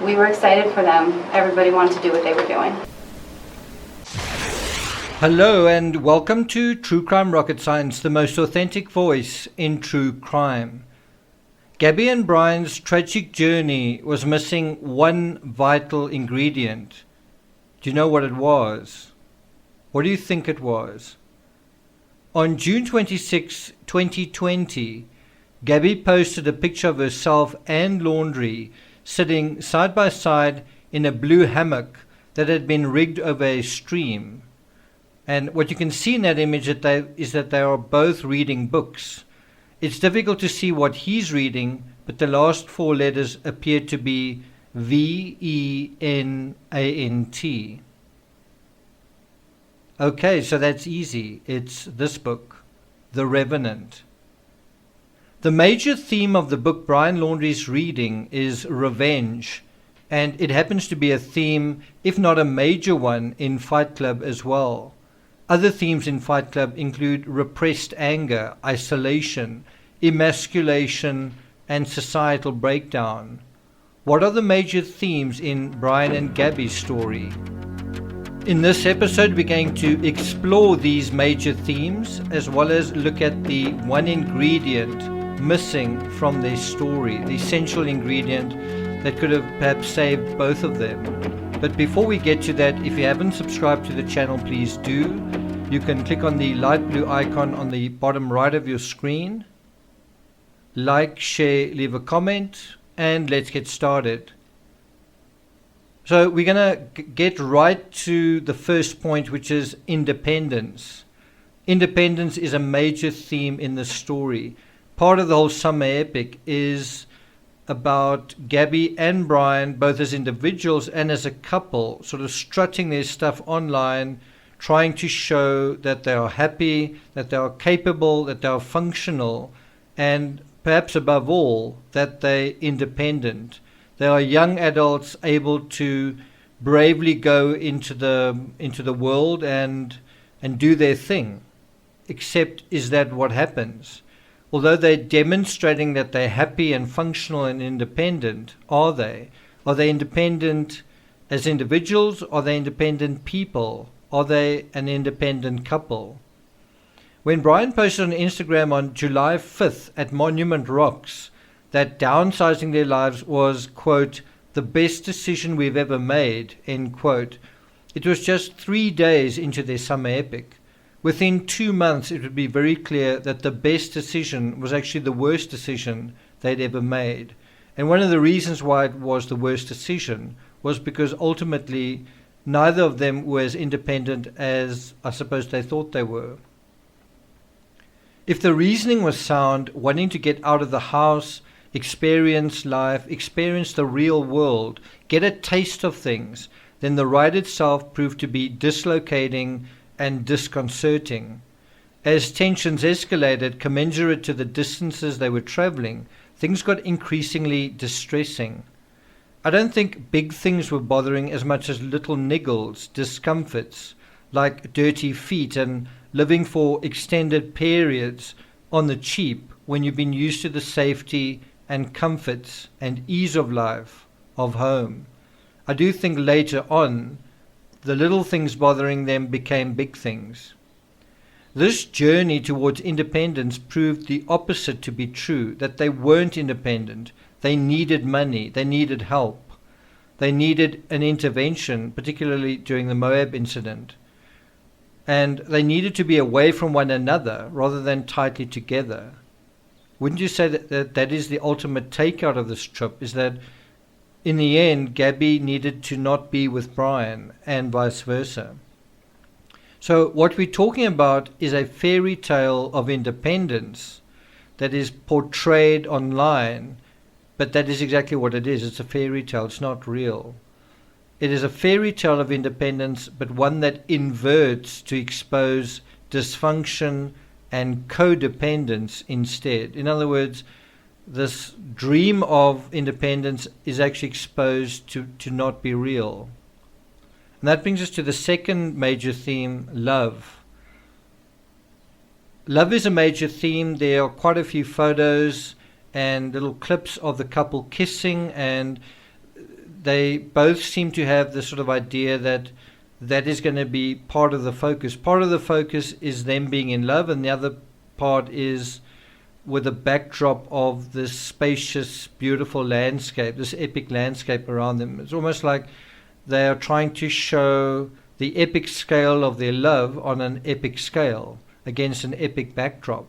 we were excited for them. Everybody wanted to do what they were doing. Hello and welcome to True Crime Rocket Science, the most authentic voice in true crime. Gabby and Brian's tragic journey was missing one vital ingredient. Do you know what it was? What do you think it was? On June 26, 2020, Gabby posted a picture of herself and Laundry sitting side by side in a blue hammock that had been rigged over a stream. And what you can see in that image is that they are both reading books. It's difficult to see what he's reading, but the last four letters appear to be VENANT. Okay, so that's easy. It's this book, The Revenant. The major theme of the book Brian Laundrie's reading is revenge, and it happens to be a theme, if not a major one, in Fight Club as well. Other themes in Fight Club include repressed anger, isolation, emasculation, and societal breakdown. What are the major themes in Brian and Gabby's story? In this episode, we're going to explore these major themes as well as look at the one ingredient missing from their story, the essential ingredient that could have perhaps saved both of them. But before we get to that, if you haven't subscribed to the channel, please do. You can click on the light blue icon on the bottom right of your screen. Like, share, leave a comment, and let's get started. So we're going to get right to the first point, which is independence. Independence is a major theme in the story. Part of the whole summer epic is about Gabby and Brian, both as individuals and as a couple, sort of strutting their stuff online, trying to show that they are happy, that they are capable, that they are functional, and perhaps above all, that they're independent. They are young adults able to bravely go into the world and do their thing. Except, is that what happens? Although they're demonstrating that they're happy and functional and independent, are they? Are they independent as individuals? Are they independent people? Are they an independent couple? When Brian posted on Instagram on July 5th at Monument Rocks that downsizing their lives was, quote, the best decision we've ever made, end quote, it was just 3 days into their summer epic. Within 2 months, it would be very clear that the best decision was actually the worst decision they'd ever made. And one of the reasons why it was the worst decision was because ultimately neither of them were as independent as I suppose they thought they were. If the reasoning was sound, wanting to get out of the house, experience life, experience the real world, get a taste of things, then the ride itself proved to be dislocating and disconcerting. As tensions escalated commensurate to the distances they were traveling, things got increasingly distressing. I don't think big things were bothering as much as little niggles, discomforts, like dirty feet and living for extended periods on the cheap when you've been used to the safety and comforts and ease of life, of home. I do think later on, the little things bothering them became big things. This journey towards independence proved the opposite to be true, that they weren't independent. They needed money. They needed help. They needed an intervention, particularly during the Moab incident. And they needed to be away from one another rather than tightly together. Wouldn't you say that is the ultimate takeout of this trip, is that in the end, Gabby needed to not be with Brian and vice versa. So what we're talking about is a fairy tale of independence that is portrayed online, but that is exactly what it is. It's a fairy tale. It's not real. It is a fairy tale of independence, but one that inverts to expose dysfunction and codependence instead. In other words, this dream of independence is actually exposed to not be real. And that brings us to the second major theme, love. Love is a major theme. There are quite a few photos and little clips of the couple kissing, and they both seem to have this sort of idea that that is going to be part of the focus. Part of the focus is them being in love, and the other part is with a backdrop of this spacious, beautiful landscape, this epic landscape around them. It's almost like they are trying to show the epic scale of their love on an epic scale against an epic backdrop.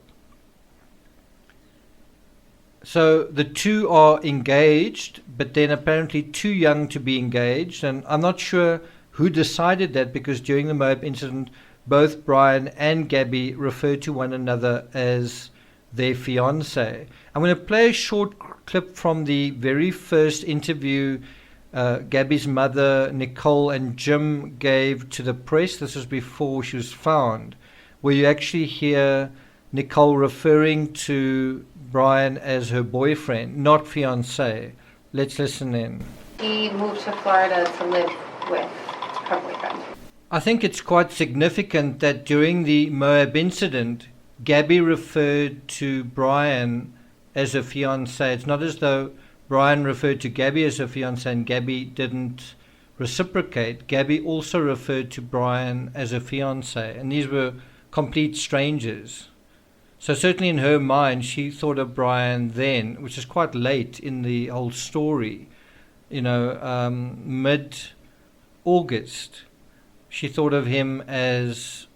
So the two are engaged, but then apparently too young to be engaged. And I'm not sure who decided that, because during the Moab incident, both Brian and Gabby referred to one another as their fiancé. I'm going to play a short clip from the very first interview Gabby's mother, Nicole, and Jim gave to the press. This was before she was found, where you actually hear Nicole referring to Brian as her boyfriend, not fiancé. Let's listen in. She moved to Florida to live with her boyfriend. I think it's quite significant that during the Moab incident, Gabby referred to Brian as a fiancé. It's not as though Brian referred to Gabby as a fiancé and Gabby didn't reciprocate. Gabby also referred to Brian as a fiancé, and these were complete strangers. So certainly in her mind, she thought of Brian then, which is quite late in the whole story, mid-August. She thought of him as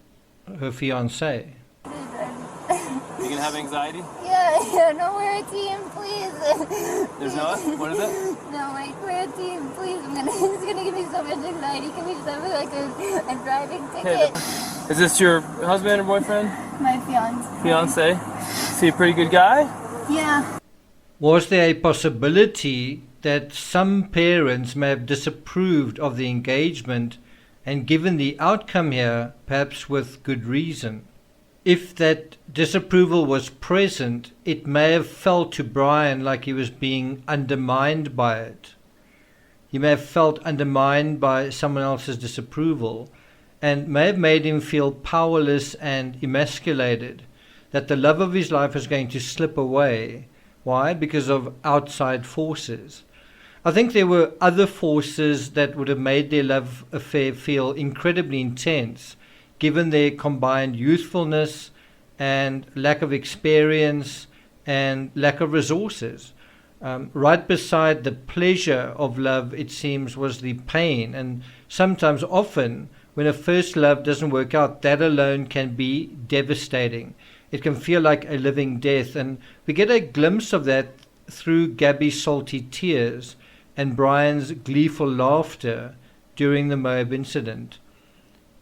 her fiancé. You gonna have anxiety? Yeah, no, we're a team, please. There's not? What is it? No, we're a team, please. It's gonna give me so much anxiety. Can we just have like a driving ticket? Is this your husband or boyfriend? My fiance. Fiance? Is he a pretty good guy? Yeah. Was there a possibility that some parents may have disapproved of the engagement and given the outcome here, perhaps with good reason? If that disapproval was present, it may have felt to Brian like he was being undermined by it. He may have felt undermined by someone else's disapproval and may have made him feel powerless and emasculated, that the love of his life was going to slip away. Why? Because of outside forces. I think there were other forces that would have made their love affair feel incredibly intense, given their combined youthfulness and lack of experience and lack of resources. Right beside the pleasure of love, it seems, was the pain. And sometimes, often, when a first love doesn't work out, that alone can be devastating. It can feel like a living death. And we get a glimpse of that through Gabby's salty tears and Brian's gleeful laughter during the Moab incident.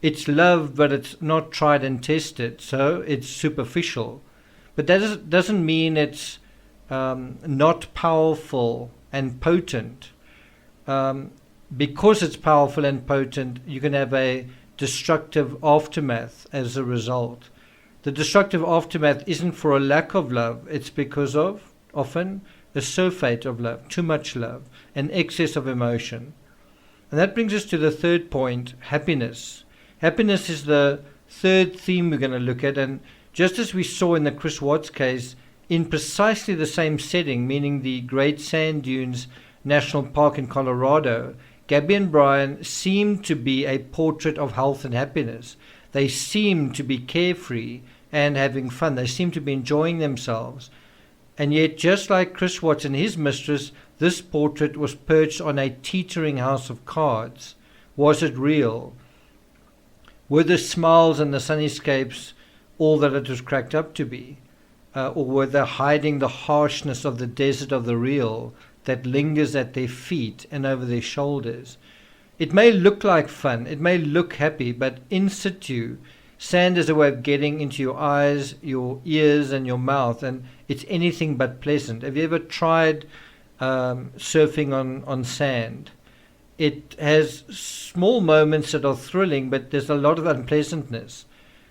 It's love, but it's not tried and tested, so it's superficial. But that doesn't mean it's not powerful and potent. Because it's powerful and potent, you can have a destructive aftermath as a result. The destructive aftermath isn't for a lack of love, it's because of, often, a surfeit of love, too much love, an excess of emotion. And that brings us to the third point, happiness. Happiness is the third theme we're going to look at, and just as we saw in the Chris Watts case, in precisely the same setting, meaning the Great Sand Dunes National Park in Colorado, Gabby and Brian seemed to be a portrait of health and happiness. They seemed to be carefree and having fun. They seemed to be enjoying themselves. And yet, just like Chris Watts and his mistress, this portrait was perched on a teetering house of cards. Was it real? Were the smiles and the sunnyscapes all that it was cracked up to be? Or were they hiding the harshness of the desert of the real that lingers at their feet and over their shoulders? It may look like fun, it may look happy, but in situ, sand is a way of getting into your eyes, your ears, and your mouth, and it's anything but pleasant. Have you ever tried surfing on sand? It has small moments that are thrilling, but there's a lot of unpleasantness.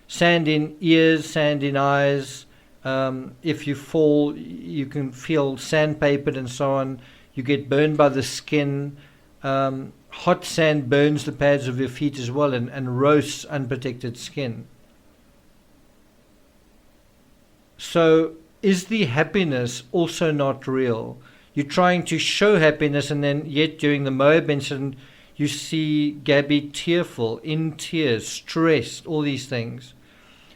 Sand in ears, sand in eyes. If you fall, you can feel sandpapered and so on. You get burned by the skin. Hot sand burns the pads of your feet as well and roasts unprotected skin. So is the happiness also not real? you're trying to show happiness, and then yet during the Moab incident, you see Gabby tearful, in tears, stressed, all these things.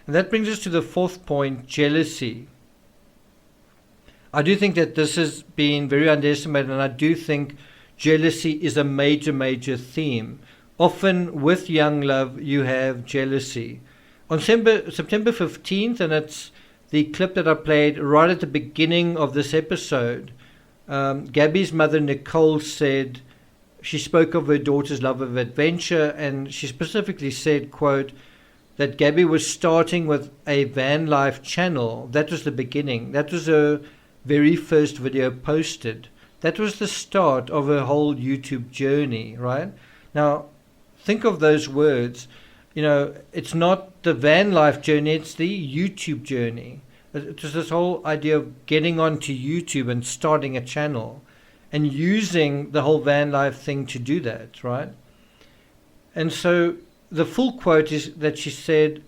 And that brings us to the fourth point, jealousy. I do think that this has been very underestimated, and I do think jealousy is a major, major theme. Often with young love, you have jealousy. On September 15th, and it's the clip that I played right at the beginning of this episode, Gabby's mother, Nicole, said, she spoke of her daughter's love of adventure, and she specifically said, quote, that Gabby was starting with a van life channel. That was the beginning. That was her very first video posted. That was the start of her whole YouTube journey, right? Now, think of those words. You know, it's not the van life journey, it's the YouTube journey. It's just this whole idea of getting onto YouTube and starting a channel and using the whole van life thing to do that, right? And so the full quote is that she said,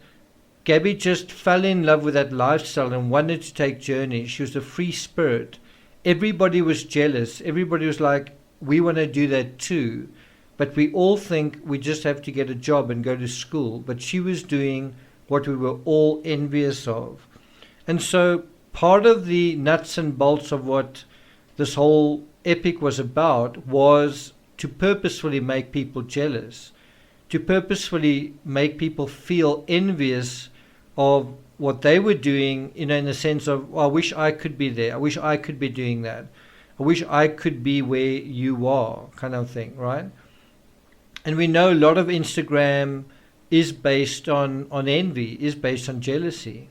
Gabby just fell in love with that lifestyle and wanted to take journeys. She was a free spirit. Everybody was jealous. Everybody was like, we want to do that too. But we all think we just have to get a job and go to school. But she was doing what we were all envious of. And so part of the nuts and bolts of what this whole epic was about was to purposefully make people jealous, to purposefully make people feel envious of what they were doing, you know, in the sense of, oh, I wish I could be there. I wish I could be doing that. I wish I could be where you are, kind of thing, right? And we know a lot of Instagram is based on envy, is based on jealousy.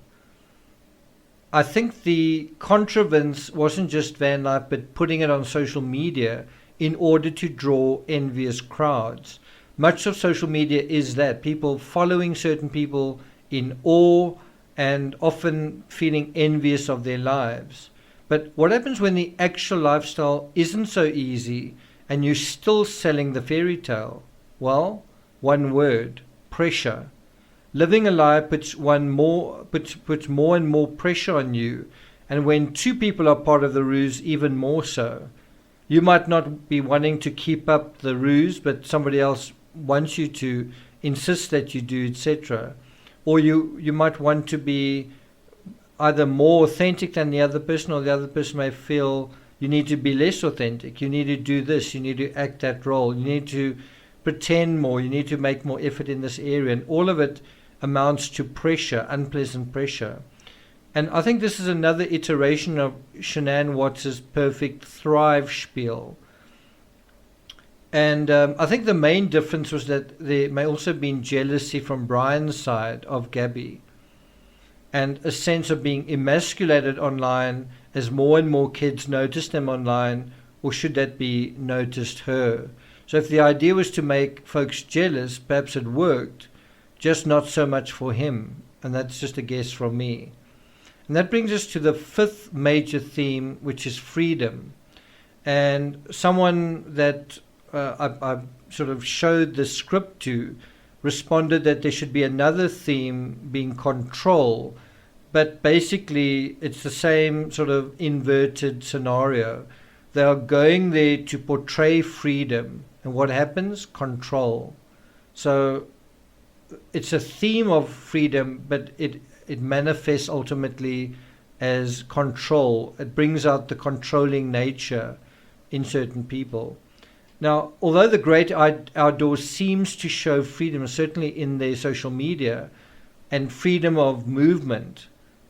I think the contrivance wasn't just van life, but putting it on social media in order to draw envious crowds. Much of social media is that, people following certain people in awe and often feeling envious of their lives. But what happens when the actual lifestyle isn't so easy and you're still selling the fairy tale? Well, one word, pressure. Living a lie puts more and more pressure on you, and when two people are part of the ruse, even more so. You might not be wanting to keep up the ruse, but somebody else wants you to insist that you do, etc. Or you might want to be either more authentic than the other person, or the other person may feel you need to be less authentic. You need to do this. You need to act that role. You need to pretend more. You need to make more effort in this area. And all of it amounts to pressure, unpleasant pressure. And I think this is another iteration of Shanann Watts' perfect thrive spiel. And I think the main difference was that there may also have been jealousy from Brian's side of Gabby, and a sense of being emasculated online as more and more kids notice them online, or should that be noticed her? So if the idea was to make folks jealous, perhaps it worked, just not so much for him. And that's just a guess from me. And that brings us to the fifth major theme, which is freedom. And someone that I sort of showed the script to responded that there should be another theme being control, but basically it's the same sort of inverted scenario. They are going there to portray freedom, and what happens? Control. So it's a theme of freedom, but it manifests ultimately as control. It brings out the controlling nature in certain people. Now, although the great outdoors seems to show freedom, certainly in their social media, and freedom of movement,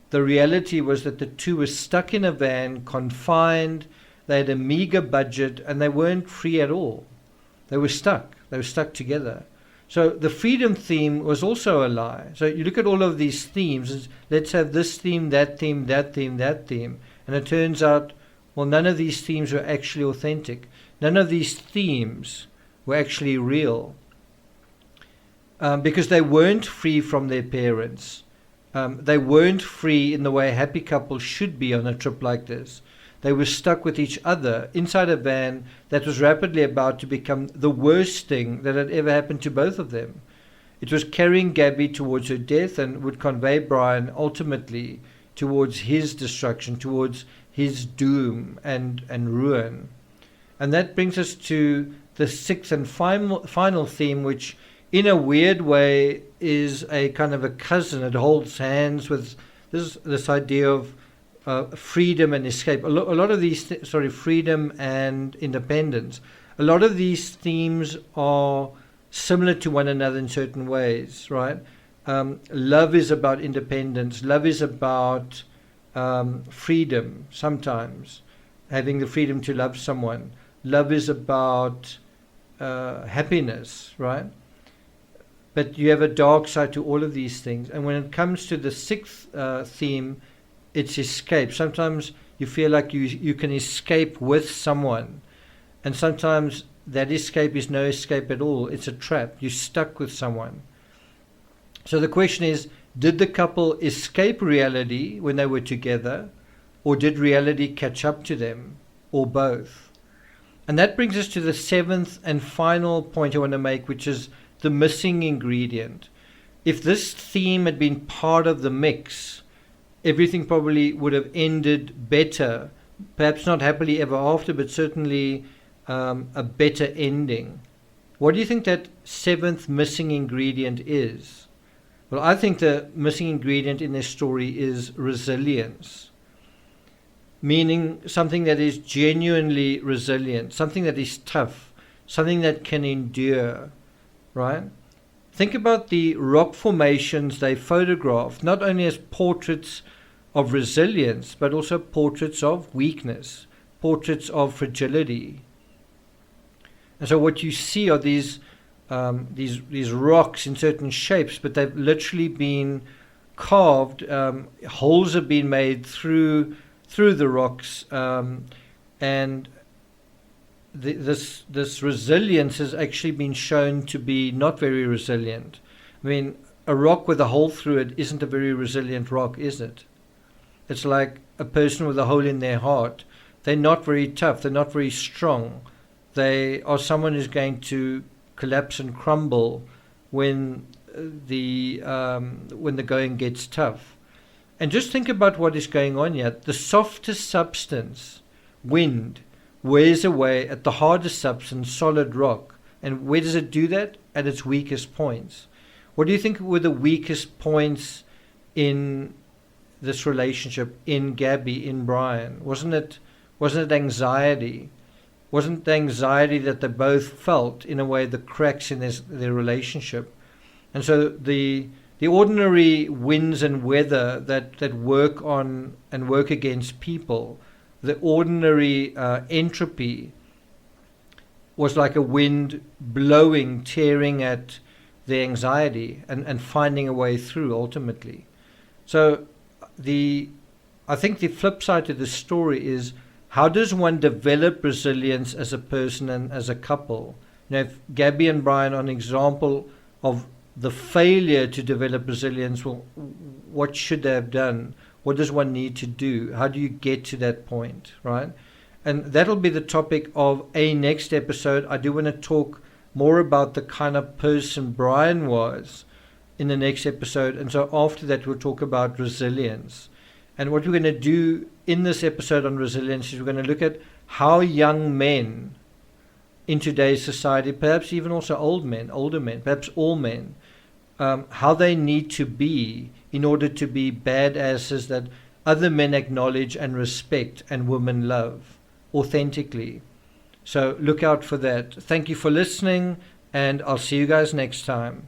the reality was that the two were stuck in a van, confined, they had a meager budget, and they weren't free at all. They were stuck. They were stuck together. So the freedom theme was also a lie. So you look at all of these themes, let's have this theme, that theme, that theme, that theme. And it turns out, well, none of these themes were actually authentic. None of these themes were actually real, because they weren't free from their parents. They weren't free in the way a happy couple should be on a trip like this. They were stuck with each other inside a van that was rapidly about to become the worst thing that had ever happened to both of them. It was carrying Gabby towards her death and would convey Brian ultimately towards his destruction, towards his doom and ruin. And that brings us to the sixth and final theme, which in a weird way is a kind of a cousin. It holds hands with this idea of freedom and escape. A lot of these, freedom and independence. A lot of these themes are similar to one another in certain ways, right? Love is about independence. Love is about freedom, sometimes, having the freedom to love someone. Love is about happiness, right? But you have a dark side to all of these things. And when it comes to the sixth theme, it's escape. Sometimes you feel like you can escape with someone. And sometimes that escape is no escape at all. It's a trap. You're stuck with someone. So the question is, did the couple escape reality when they were together? Or did reality catch up to them? Or both? And that brings us to the seventh and final point I want to make, which is the missing ingredient. If this theme had been part of the mix, everything probably would have ended better. Perhaps not happily ever after, but certainly a better ending. What do you think that seventh missing ingredient is? Well, I think the missing ingredient in this story is resilience. Meaning something that is genuinely resilient, something that is tough, something that can endure, right? Think about the rock formations they photographed, not only as portraits of resilience, but also portraits of weakness, portraits of fragility. And so what you see are these rocks in certain shapes, but they've literally been carved. Holes have been made through the rocks, and this resilience has actually been shown to be not very resilient. I mean, a rock with a hole through it isn't a very resilient rock, is it? It's like a person with a hole in their heart. They're not very tough. They're not very strong. They are someone who's going to collapse and crumble when the going gets tough. And just think about what is going on here. The softest substance, wind, wears away at the hardest substance, solid rock. And where does it do that? At its weakest points. What do you think were the weakest points in this relationship, in Gabby, in Brian? Wasn't it anxiety? Wasn't the anxiety that they both felt, in a way, the cracks in their relationship? And so the ordinary winds and weather that work on and work against people, the ordinary entropy was like a wind blowing, tearing at the anxiety and finding a way through ultimately. So I think the flip side to the story is, how does one develop resilience as a person and as a couple? You know, if Gabby and Brian are an example of the failure to develop resilience, well, what should they have done? What does one need to do? How do you get to that point, right? And that'll be the topic of a next episode. I do want to talk more about the kind of person Brian was in the next episode. And so after that, we'll talk about resilience. And what we're going to do in this episode on resilience is we're going to look at how young men in today's society, perhaps even also older men, perhaps all men, how they need to be in order to be badasses that other men acknowledge and respect and women love authentically. So look out for that. Thank you for listening, and I'll see you guys next time.